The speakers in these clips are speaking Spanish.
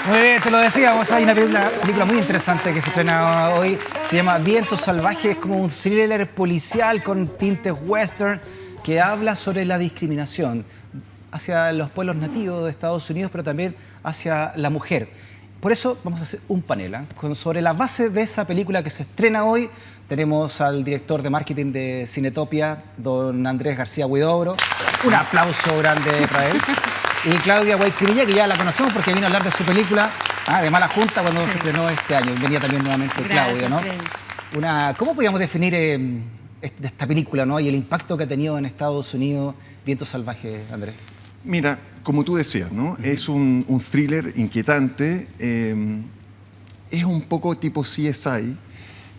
Muy bien, te lo decíamos, hay una película muy interesante que se estrena hoy, se llama Vientos Salvajes, es como un thriller policial con tintes western que habla sobre la discriminación hacia los pueblos nativos de Estados Unidos, pero también hacia la mujer. Por eso vamos a hacer un panel sobre la base de esa película que se estrena hoy. Tenemos al director de marketing de Cinetopia, don Andrés García Huidobro. Un aplauso grande para él. Y Claudia Guayquivilla, que ya la conocemos porque vino a hablar de su película de Mala Junta cuando se estrenó este año. Venía también nuevamente Claudia, ¿no? ¿Cómo podríamos definir esta película, ¿no? Y el impacto que ha tenido en Estados Unidos, Vientos Salvajes, Andrés? Mira, como tú decías, ¿no? Es un thriller inquietante, es un poco tipo CSI,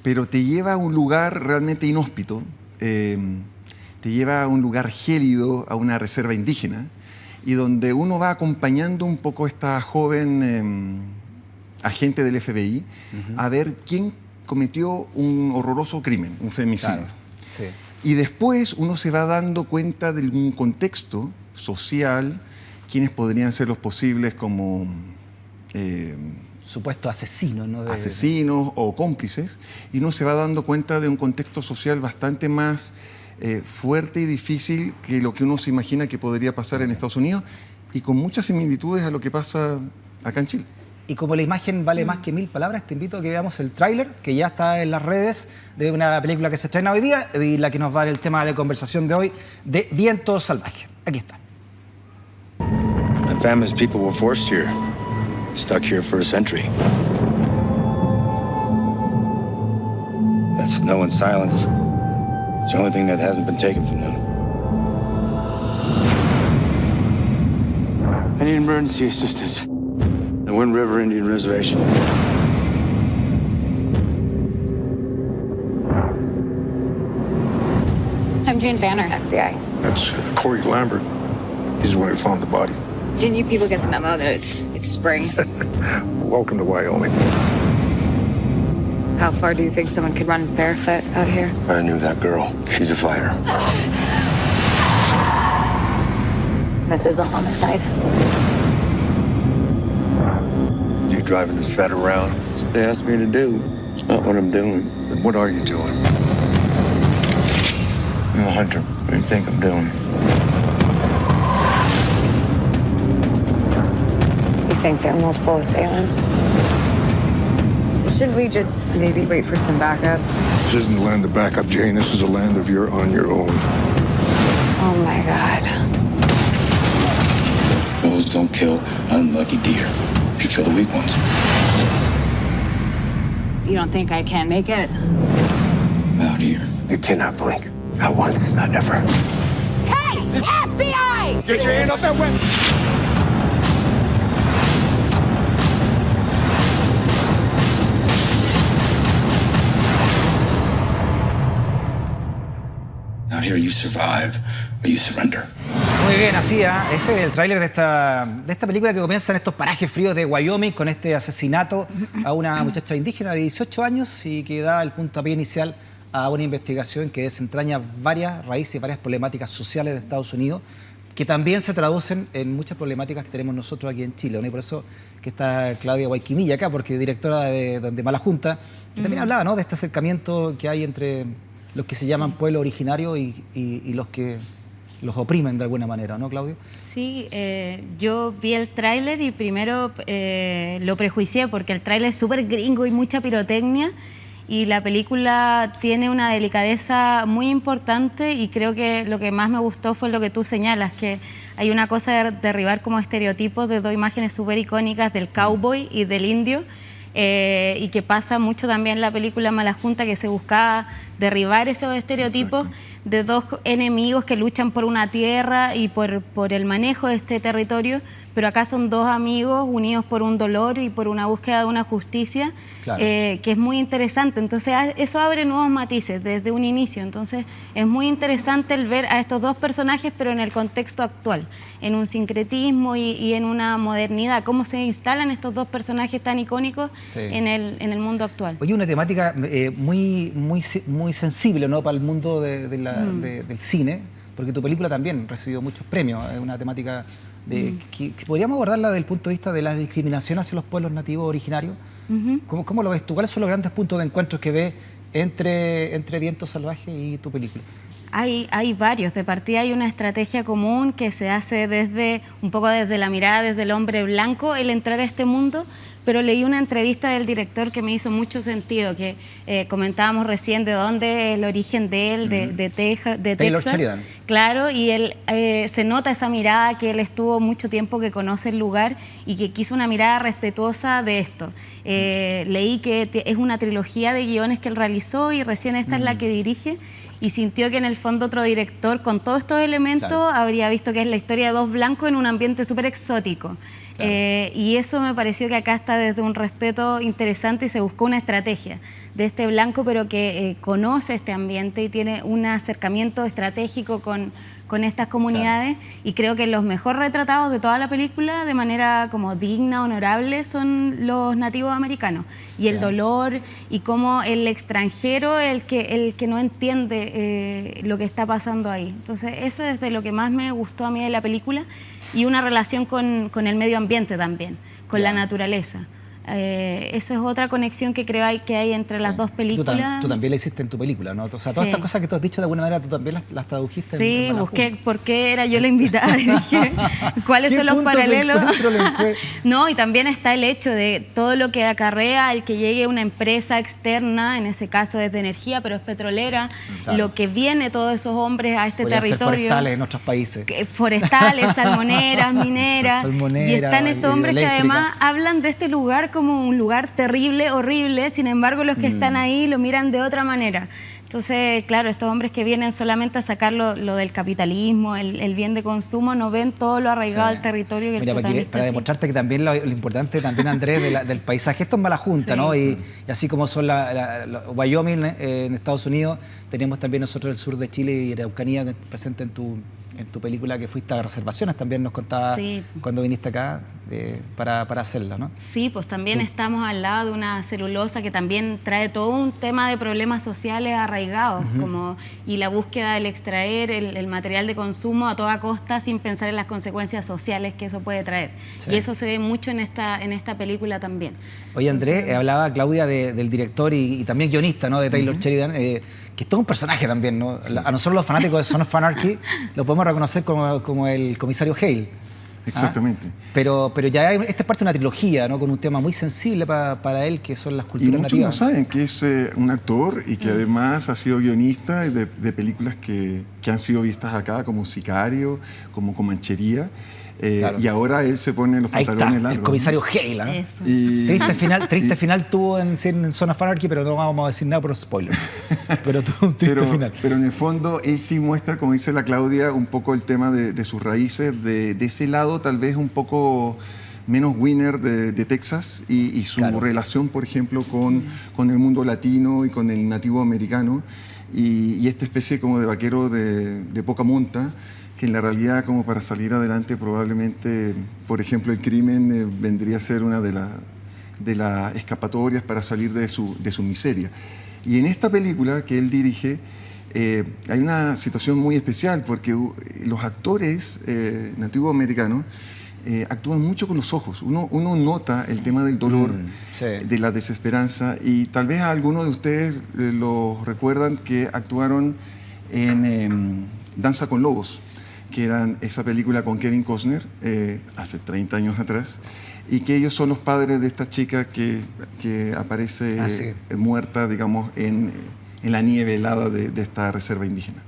pero te lleva a un lugar realmente inhóspito, te lleva a un lugar gélido, a una reserva indígena, y donde uno va acompañando un poco a esta joven agente del FBI a ver quién cometió un horroroso crimen, un femicidio. Claro, sí. Y después uno se va dando cuenta de un contexto social, quienes podrían ser los posibles como supuesto asesinos, ¿no? Asesinos o cómplices, y uno se va dando cuenta de un contexto social bastante más fuerte y difícil que lo que uno se imagina que podría pasar en Estados Unidos, y con muchas similitudes a lo que pasa acá en Chile. Y como la imagen vale más que 1000 palabras, te invito a que veamos el tráiler, que ya está en las redes, de una película que se estrena hoy día y la que nos va a dar el tema de conversación de hoy, de Vientos Salvajes. Aquí está. My family's people were forced here, stuck here for a century. That snow and silence, it's the only thing that hasn't been taken from them. I need emergency assistance. The Wind River Indian Reservation. I'm Jane Banner, FBI. That's Corey Lambert. He's the one who found the body. Didn't you people get the memo that it's spring? Welcome to Wyoming. How far do you think someone could run barefoot out here? I knew that girl. She's a fighter. This is a homicide. You driving this vet around? That's what they asked me to do. It's not what I'm doing. Then what are you doing? I'm a hunter. What do you think I'm doing? You think there are multiple assailants? Should we just maybe wait for some backup? This isn't a land of backup, Jane. This is a land of you're on your own. Oh my God. Those don't kill unlucky deer. You kill the weak ones. You don't think I can make it? Out here. You cannot blink. Not once, not ever. Hey! FBI! Get your hand off that weapon! Out here you survive or you surrender. Muy bien, así, ese es el tráiler de esta película que comienza en estos parajes fríos de Wyoming con este asesinato a una muchacha indígena de 18 años y que da el puntapié inicial a una investigación que desentraña varias raíces y varias problemáticas sociales de Estados Unidos que también se traducen en muchas problemáticas que tenemos nosotros aquí en Chile, ¿no? Y por eso que está Claudia Guayquivilla acá, porque directora de Mala Junta, que también hablaba, ¿no?, de este acercamiento que hay entre los que se llaman pueblo originario y los que los oprimen de alguna manera, ¿no, Claudio? Sí, yo vi el tráiler y primero lo prejuicié porque el tráiler es súper gringo y mucha pirotecnia y la película tiene una delicadeza muy importante y creo que lo que más me gustó fue lo que tú señalas, que hay una cosa de derribar como estereotipos de dos imágenes súper icónicas del cowboy y del indio. Y que pasa mucho también en la película Mala Junta, que se buscaba derribar esos estereotipos. Exacto. De dos enemigos que luchan por una tierra y por el manejo de este territorio, pero acá son dos amigos unidos por un dolor y por una búsqueda de una justicia, claro, que es muy interesante. Entonces eso abre nuevos matices desde un inicio. Entonces es muy interesante el ver a estos dos personajes, pero en el contexto actual, en un sincretismo y en una modernidad, cómo se instalan estos dos personajes tan icónicos, sí, en el mundo actual. Oye, una temática muy sensible, ¿no?, para el mundo del cine, porque tu película también recibió muchos premios, es una temática que podríamos abordarla desde el punto de vista de la discriminación hacia los pueblos nativos originarios. ¿Cómo lo ves tú? ¿Cuáles son los grandes puntos de encuentro que ves entre Viento Salvaje y tu película? Hay varios. De partida hay una estrategia común que se hace un poco desde la mirada, desde el hombre blanco, el entrar a este mundo, pero leí una entrevista del director que me hizo mucho sentido, que comentábamos recién de dónde es el origen de él, de Taylor Texas. Sheridan. Claro, y él se nota esa mirada, que él estuvo mucho tiempo, que conoce el lugar y que quiso una mirada respetuosa de esto. Leí que es una trilogía de guiones que él realizó y recién esta es la que dirige, y sintió que en el fondo otro director con todos estos elementos habría visto que es la historia de dos blancos en un ambiente súper exótico. Y eso me pareció que acá está desde un respeto interesante y se buscó una estrategia de este blanco, pero que conoce este ambiente y tiene un acercamiento estratégico con estas comunidades, y creo que los mejor retratados de toda la película de manera como digna, honorable, son los nativos americanos, y el dolor y cómo el extranjero el que no entiende lo que está pasando ahí. Entonces eso es de lo que más me gustó a mí de la película, y una relación con el medio ambiente también, con la naturaleza. Eso es otra conexión que creo que hay entre las dos películas. Tú también la hiciste en tu película, ¿no? O sea, todas estas cosas que tú has dicho de alguna manera, tú también las tradujiste en Malajún. Busqué por qué era yo la invitada y dije, ¿cuáles son los paralelos? No, y también está el hecho de todo lo que acarrea el que llegue una empresa externa, en ese caso es de energía, pero es petrolera, lo que viene todos esos hombres a este territorio. Ser forestales en otros países. Forestales, salmoneras, mineras. Y están estos hombres que además hablan de este lugar como un lugar terrible, horrible, sin embargo los que están ahí lo miran de otra manera. Entonces, claro, estos hombres que vienen solamente a sacar lo del capitalismo, el bien de consumo, no ven todo lo arraigado al territorio que el protagonista para demostrarte que también lo importante también, Andrés, del paisaje, esto es Malajún, ¿no? Y así como son Wyoming en Estados Unidos, tenemos también nosotros el sur de Chile y Araucanía presente en tu película, que fuiste a reservaciones, también nos contabas cuando viniste acá para hacerla, ¿no? Sí, pues también estamos al lado de una celulosa que también trae todo un tema de problemas sociales arraigados, y la búsqueda del extraer el material de consumo a toda costa sin pensar en las consecuencias sociales que eso puede traer. Y eso se ve mucho en esta película también. Oye, Andrés, hablaba Claudia del director y también guionista, ¿no? De Taylor Sheridan, que es todo un personaje también, ¿no? A nosotros los fanáticos de Son of Anarchy lo podemos reconocer como el comisario Hale. Exactamente. Pero ya esta es parte de una trilogía, ¿no? Con un tema muy sensible para él, que son las culturas nativas. Y muchos no saben que es un actor y que además ha sido guionista de películas que han sido vistas acá, como Sicario, como Comanchería. Y ahora él se pone los pantalones largos. El comisario Hale, ¿no? Triste final tuvo en Son of Anarchy, pero no vamos a decir nada por spoiler. Pero tuvo un triste final. Pero en el fondo él sí muestra, como dice la Claudia, un poco el tema de sus raíces, de ese lado tal vez un poco menos winner de Texas y su relación, por ejemplo, con el mundo latino y con el nativo americano, y esta especie como de vaquero de poca monta, que en la realidad, como para salir adelante, probablemente, por ejemplo, el crimen vendría a ser una de las escapatorias para salir de su miseria. Y en esta película que él dirige, hay una situación muy especial, porque los actores nativos-americanos actúan mucho con los ojos. Uno nota el tema del dolor, de la desesperanza, y tal vez algunos de ustedes lo recuerdan que actuaron en Danza con Lobos, que eran esa película con Kevin Costner hace 30 años atrás, y que ellos son los padres de esta chica que aparece muerta, digamos, en la nieve helada de esta reserva indígena.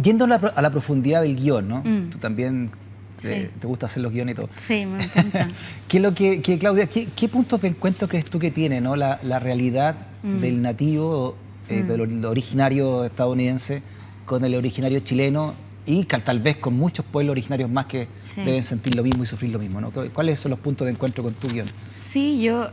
Yendo a la profundidad del guión, ¿no? Tú también te gusta hacer los guiones y todo. Sí, me encanta. Claudia, ¿qué puntos de encuentro crees tú que tiene, ¿no? la realidad del nativo, del originario estadounidense, con el originario chileno, y tal vez con muchos pueblos originarios más que deben sentir lo mismo y sufrir lo mismo, ¿no? ¿Cuáles son los puntos de encuentro con tu guión? Sí, yo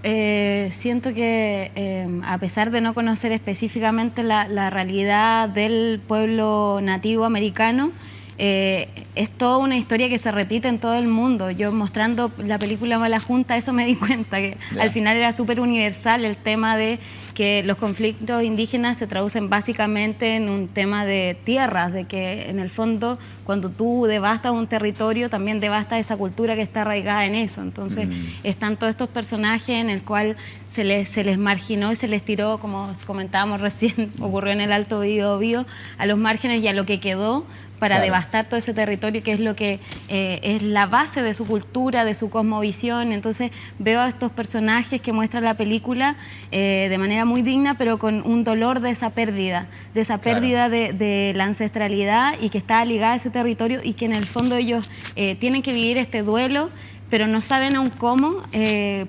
siento que a pesar de no conocer específicamente la realidad del pueblo nativo americano, es toda una historia que se repite en todo el mundo. Yo mostrando la película Malajunta, eso me di cuenta, que al final era súper universal el tema de que los conflictos indígenas se traducen básicamente en un tema de tierras, de que en el fondo cuando tú devastas un territorio también devastas esa cultura que está arraigada en eso. Entonces están todos estos personajes en el cual se les marginó y se les tiró, como comentábamos recién, ocurrió en el Alto Biobío, a los márgenes y a lo que quedó para devastar todo ese territorio que es lo que es la base de su cultura, de su cosmovisión. Entonces veo a estos personajes que muestra la película de manera muy digna, pero con un dolor de esa pérdida de la ancestralidad y que está ligada a ese territorio y que en el fondo ellos tienen que vivir este duelo, pero no saben aún cómo,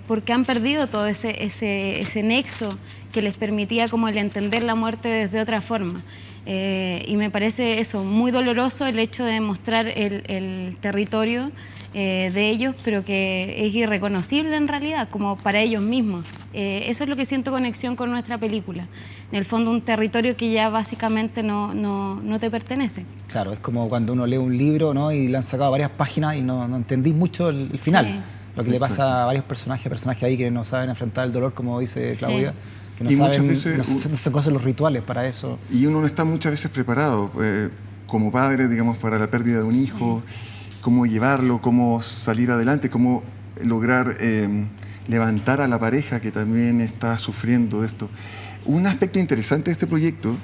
porque han perdido todo ese nexo que les permitía como el entender la muerte desde otra forma. Y me parece eso, muy doloroso el hecho de mostrar el territorio de ellos, pero que es irreconocible en realidad, como para ellos mismos. Eso es lo que siento conexión con nuestra película. En el fondo, un territorio que ya básicamente no te pertenece. Claro, es como cuando uno lee un libro, ¿no? Y le han sacado varias páginas y no entendí mucho el final. Sí. Lo que le pasa a varios personajes ahí que no saben enfrentar el dolor, como dice Claudia. Sí. Que no Y saben, muchas veces no se conocen los rituales para eso. Y uno no está muchas veces preparado como padre, digamos, para la pérdida de un hijo, cómo llevarlo, cómo salir adelante, cómo lograr levantar a la pareja que también está sufriendo esto. Un aspecto interesante de este proyecto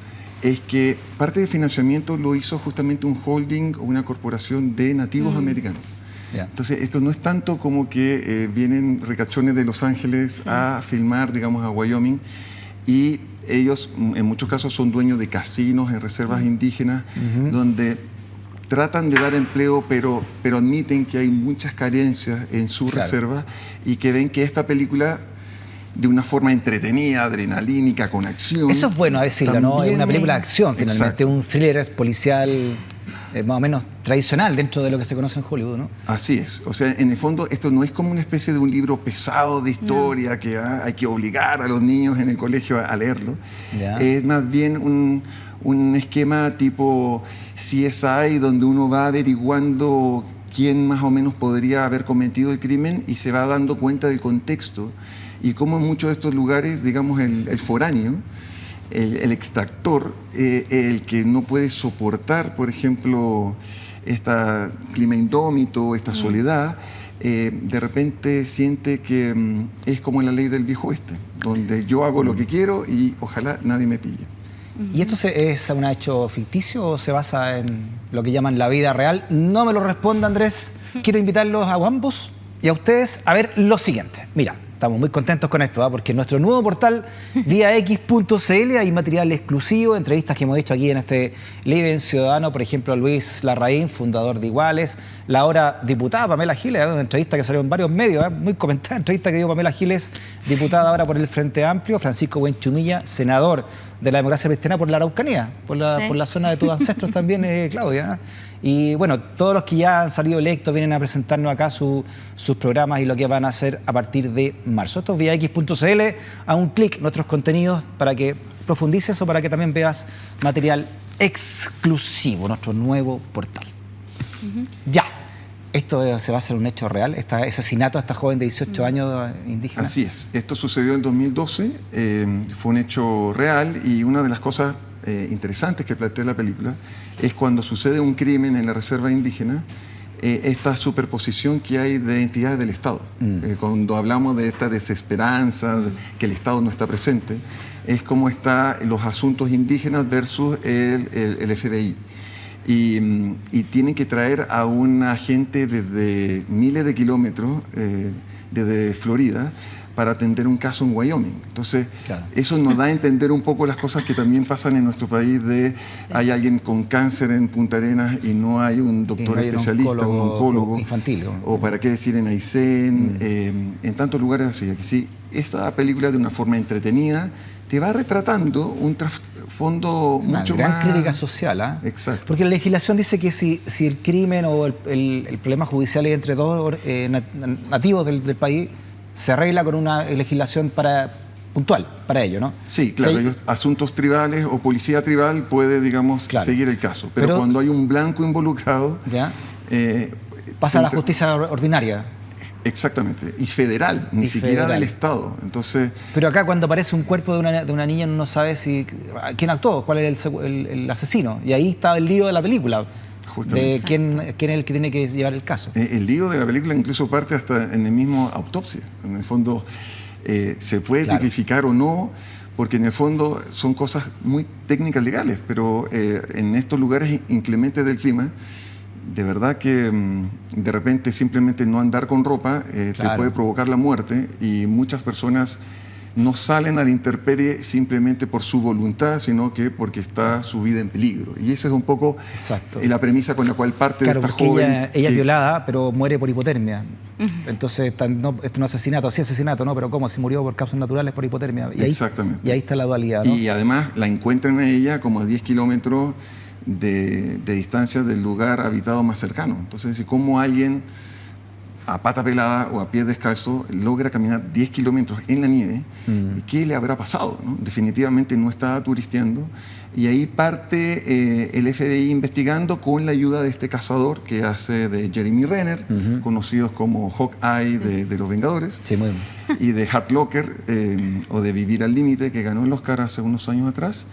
es que parte del financiamiento lo hizo justamente un holding o una corporación de nativos americanos. Yeah. Entonces, esto no es tanto como que vienen ricachones de Los Ángeles a filmar, digamos, a Wyoming, y ellos en muchos casos son dueños de casinos en reservas indígenas, donde tratan de dar empleo, pero admiten que hay muchas carencias en su reserva y que ven que esta película, de una forma entretenida, adrenalínica, con acción... Eso es bueno decirlo, ¿no? Es una película de acción, finalmente, Exacto. un thriller policial más o menos tradicional dentro de lo que se conoce en Hollywood, ¿no? Así es. O sea, en el fondo, esto no es como una especie de un libro pesado de historia que hay que obligar a los niños en el colegio a leerlo. Es más bien un esquema tipo CSI, donde uno va averiguando quién más o menos podría haber cometido el crimen y se va dando cuenta del contexto y cómo en muchos de estos lugares, digamos, el foráneo, el extractor, el que no puede soportar, por ejemplo, este clima indómito, esta soledad, de repente siente que es como la ley del viejo oeste, donde yo hago lo que quiero y ojalá nadie me pille. ¿Y esto es un hecho ficticio o se basa en lo que llaman la vida real? No me lo responda, Andrés. Quiero invitarlos a ambos y a ustedes a ver lo siguiente. Mira, estamos muy contentos con esto, porque en nuestro nuevo portal viax.cl hay material exclusivo, entrevistas que hemos hecho aquí en este Living Ciudadano, por ejemplo, a Luis Larraín, fundador de Iguales, la ahora diputada Pamela Giles, una entrevista que salió en varios medios, muy comentada, entrevista que dio Pamela Giles, diputada ahora por el Frente Amplio, Francisco Buenchumilla, senador de la democracia cristiana por la Araucanía, por la zona de tus ancestros también, Claudia. Y bueno, todos los que ya han salido electos vienen a presentarnos acá sus programas y lo que van a hacer a partir de marzo. Esto es viax.cl, a un clic nuestros contenidos para que profundices o para que también veas material exclusivo, nuestro nuevo portal. Ya, esto se va a hacer un hecho real, este asesinato a esta joven de 18 años indígena. Así es, esto sucedió en 2012, fue un hecho real y una de las cosas interesantes que plantea la película es cuando sucede un crimen en la reserva indígena, esta superposición que hay de entidades del Estado. Cuando hablamos de esta desesperanza, que el Estado no está presente, es como están los asuntos indígenas versus el FBI. Y tienen que traer a un agente desde miles de kilómetros, desde Florida, para atender un caso en Wyoming. Entonces, eso nos da a entender un poco las cosas que también pasan en nuestro país de hay alguien con cáncer en Punta Arenas y no hay un doctor especialista, un oncólogo. Infantil. O para qué decir en Aysén, en tantos lugares así. Sí, esta película de una forma entretenida te va retratando un trasfondo mucho más... Una gran crítica social, ¿ah? Exacto. Porque la legislación dice que si el crimen o el problema judicial es entre dos nativos del país, se arregla con una legislación puntual para ello, ¿no? Sí, claro, ellos, asuntos tribales o policía tribal puede, digamos, seguir el caso. Pero cuando hay un blanco involucrado... pasa a la justicia ordinaria. Exactamente, y federal, ni Y siquiera federal. del Estado. Entonces, Pero acá cuando aparece un cuerpo de una niña no sabe si quién actuó, cuál era el asesino. Y ahí está el lío de la película. Justamente. De quién es el que tiene que llevar el caso. el lío de la película incluso parte hasta en el mismo autopsia. En el fondo, se puede Claro. tipificar o no, porque en el fondo son cosas muy técnicas legales, pero en estos lugares inclementes del clima, de verdad que de repente simplemente no andar con ropa te Claro. puede provocar la muerte, y muchas personas no salen a la intemperie simplemente por su voluntad, sino que porque está su vida en peligro. Y esa es un poco Exacto. la premisa con la cual parte Claro, de esta porque joven. ella es violada, pero muere por hipotermia. Entonces, esto no es un asesinato, sí asesinato, ¿no? Pero ¿cómo? Si murió por causas naturales por hipotermia. Y ahí, Exactamente. Y ahí está la dualidad, ¿no? Y además la encuentran a ella como a 10 kilómetros de distancia del lugar habitado más cercano. Entonces, ¿cómo alguien a pata pelada o a pie descalzo logra caminar 10 kilómetros en la nieve? ¿Qué le habrá pasado, no? Definitivamente no estaba turisteando. Y ahí parte el FBI investigando con la ayuda de este cazador que hace de Jeremy Renner, conocidos como Hawkeye de Los Vengadores. Sí, muy bien. Y de Hurt Locker, o de Vivir al Límite, que ganó el Oscar hace unos años atrás.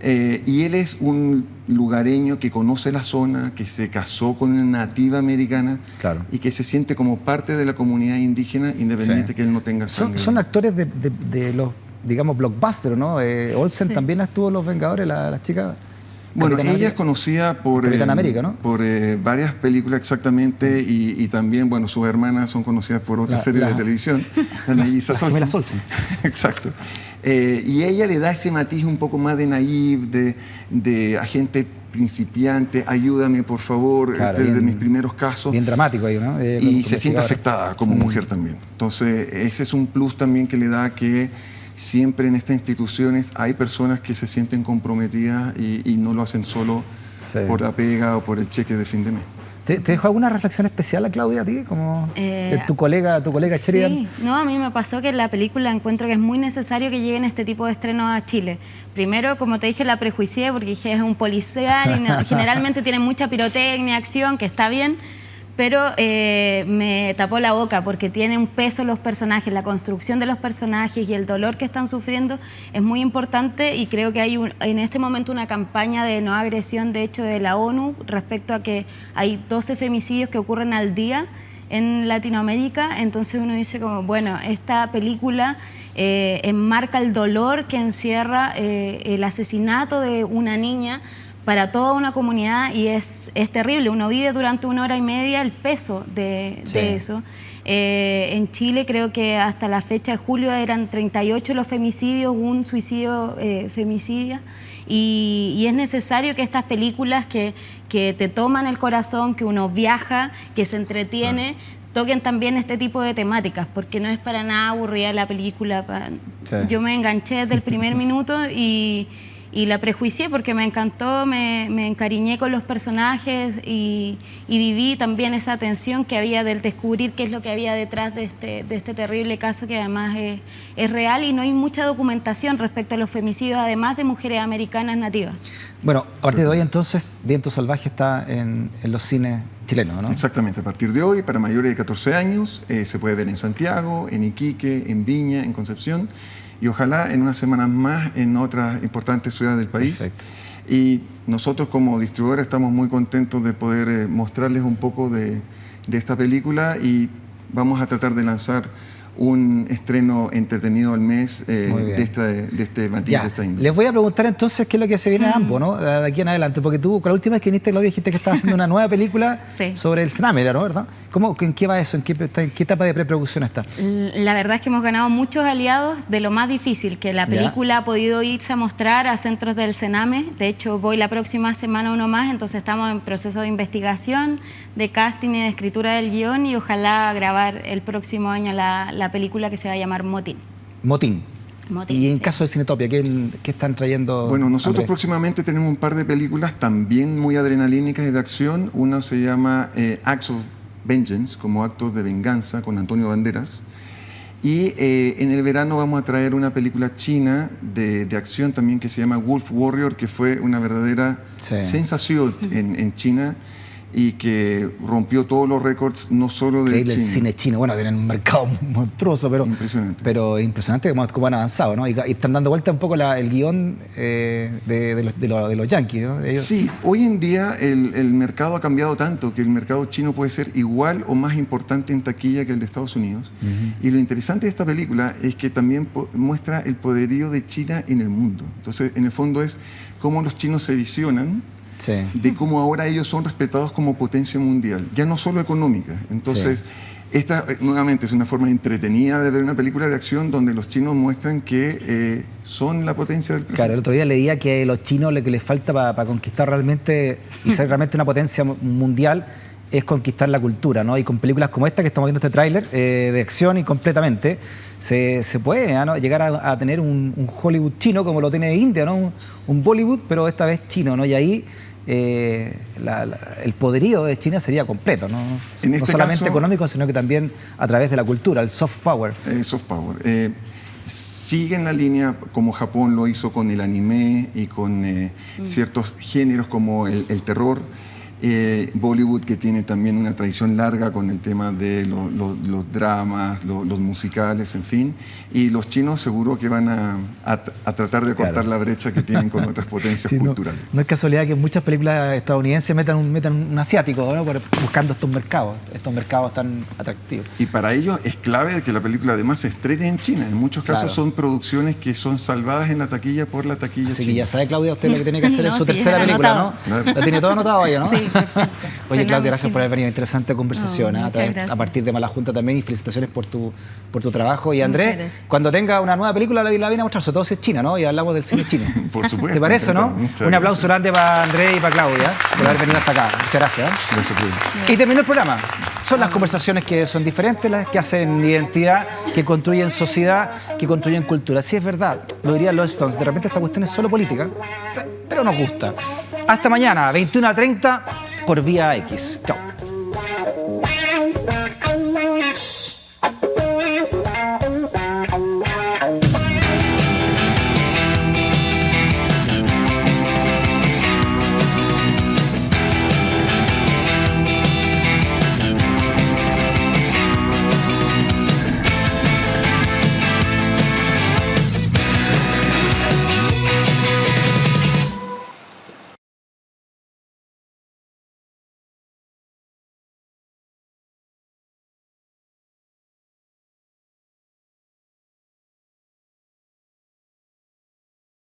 Y él es un lugareño que conoce la zona, que se casó con una nativa americana, Claro. y que se siente como parte de la comunidad indígena, independiente Sí. que él no tenga sangre. Son actores de los, digamos, blockbusters, ¿no? Olsen Sí. también estuvo en Los Vengadores, la chica. Bueno, Capitana ella es América. conocida por, Capitana América, ¿no? por varias películas exactamente, y también, bueno, sus hermanas son conocidas por otras La- series la- de televisión. Las mellizas las gemelas Olsen. Exacto. Y ella le da ese matiz un poco más de naive, de agente principiante, ayúdame por favor, Claro, este es de bien- mis primeros casos. Bien dramático ahí, ¿no? Y se siente investigadora. afectada como mujer también. Entonces, ese es un plus también que le da, que siempre en estas instituciones hay personas que se sienten comprometidas y no lo hacen solo Sí. por la pega o por el cheque de fin de mes. ¿Te dejó alguna reflexión especial a Claudia, a ti? Como de tu colega Sheridan. Sí, no, a mí me pasó que en la película encuentro que es muy necesario que lleguen este tipo de estrenos a Chile. Primero, como te dije, la prejuicié porque dije es un policial y generalmente tienen mucha pirotecnia, acción, que está bien, pero me tapó la boca porque tiene un peso los personajes, la construcción de los personajes y el dolor que están sufriendo es muy importante, y creo que hay en este momento una campaña de no agresión, de hecho, de la ONU respecto a que hay 12 femicidios que ocurren al día en Latinoamérica. Entonces uno dice como, bueno, esta película enmarca el dolor que encierra el asesinato de una niña para toda una comunidad, y es terrible. Uno vive durante 1 hora y media el peso de eso. En Chile creo que hasta la fecha de julio eran 38 los femicidios, un suicidio femicida, y es necesario que estas películas que te toman el corazón, que uno viaja, que se entretiene, toquen también este tipo de temáticas, porque no es para nada aburrida la película. Sí. Yo me enganché desde el primer minuto y la prejuicié porque me encantó, me encariñé con los personajes y viví también esa tensión que había del descubrir qué es lo que había detrás de este terrible caso, que además es real, y no hay mucha documentación respecto a los femicidios, además de mujeres americanas nativas. Bueno, a partir de hoy entonces, Viento Salvaje está en los cines chilenos, ¿no? Exactamente, a partir de hoy, para mayores de 14 años, se puede ver en Santiago, en Iquique, en Viña, en Concepción, y ojalá en unas semanas más en otras importantes ciudades del país. Perfecto. Y nosotros como distribuidora estamos muy contentos de poder mostrarles un poco de esta película, y vamos a tratar de lanzar un estreno entretenido al mes Muy bien. de este matiz, Ya, de esta índole. les voy a preguntar entonces qué es lo que se viene a ambos, ¿no? De aquí en adelante, porque tú, con la última vez que viniste, Claudia, dijiste que estabas haciendo una nueva película Sí. sobre el Sename, ¿no? ¿Verdad? ¿En qué va eso? ¿En qué etapa de preproducción está? La verdad es que hemos ganado muchos aliados de lo más difícil, que la Ya. película ha podido irse a mostrar a centros del Sename. De hecho, voy la próxima semana a uno más, entonces estamos en proceso de investigación, de casting y de escritura del guión, y ojalá grabar el próximo año la película, que se va a llamar Motín. Motín. Motín, Y en sí. caso de Cinetopia, ¿qué están trayendo? Bueno, nosotros Andrés? próximamente tenemos un par de películas también muy adrenalínicas y de acción. Una se llama Acts of Vengeance, como actos de venganza, con Antonio Banderas. Y en el verano vamos a traer una película china de acción también, que se llama Wolf Warrior, que fue una verdadera Sí. sensación en China. y que rompió todos los récords, no solo de Increíble el China. cine chino. Bueno, tienen un mercado monstruoso, pero impresionante cómo han avanzado, ¿no? Y están dando vuelta un poco el guión de los yankees, ¿no? Sí, hoy en día el mercado ha cambiado tanto que el mercado chino puede ser igual o más importante en taquilla que el de Estados Unidos. Y lo interesante de esta película es que también muestra el poderío de China en el mundo. Entonces, en el fondo es cómo los chinos se visionan, sí, de cómo ahora ellos son respetados como potencia mundial, ya no solo económica. Entonces, sí, esta nuevamente es una forma entretenida de ver una película de acción donde los chinos muestran que son la potencia del presente. Claro, el otro día leía que a los chinos lo que les falta para conquistar realmente y ser realmente una potencia mundial es conquistar la cultura, ¿no? Y con películas como esta que estamos viendo este tráiler de acción y completamente se puede, ¿no?, llegar a tener un Hollywood chino como lo tiene India, ¿no? Un Bollywood, pero esta vez chino, ¿no? Y ahí el poderío de China sería completo, ¿no? En este no solamente caso, económico, sino que también a través de la cultura, el soft power. Soft power. Sigue en la línea como Japón lo hizo con el anime y con ciertos géneros como el terror. Bollywood, que tiene también una tradición larga con el tema de los dramas, los musicales, en fin. Y los chinos seguro que van a tratar de cortar, claro, la brecha que tienen con otras potencias, sí, culturales. No es casualidad que muchas películas estadounidenses metan un asiático, ¿no?, buscando estos mercados tan atractivos. Y para ellos es clave que la película además se estrene en China. En muchos casos, claro, son producciones que son salvadas en la taquilla por la taquilla china. Así que ya sabe, Claudia, usted lo que tiene que hacer es su tercera película, anotado, ¿no? Claro. Lo tiene todo anotado ya, ¿no? Sí. Oye, Claudia, gracias por haber venido. Interesante conversación, a partir de Malajunta también, y felicitaciones por tu trabajo. Y Andrés, cuando tenga una nueva película la viene a mostrar, sobre todo si es china, ¿no? Y hablamos del cine chino. Por supuesto. ¿Te parece, no? Un aplauso grande para Andrés y para Claudia por haber venido hasta acá. Muchas gracias. Gracias, y terminó el programa. Son las conversaciones que son diferentes, las que hacen identidad, que construyen sociedad, que construyen cultura. Sí, es verdad, lo dirían los Stones. De repente esta cuestión es solo política, pero nos gusta. Hasta mañana, 21:30, por Vía X. Chao.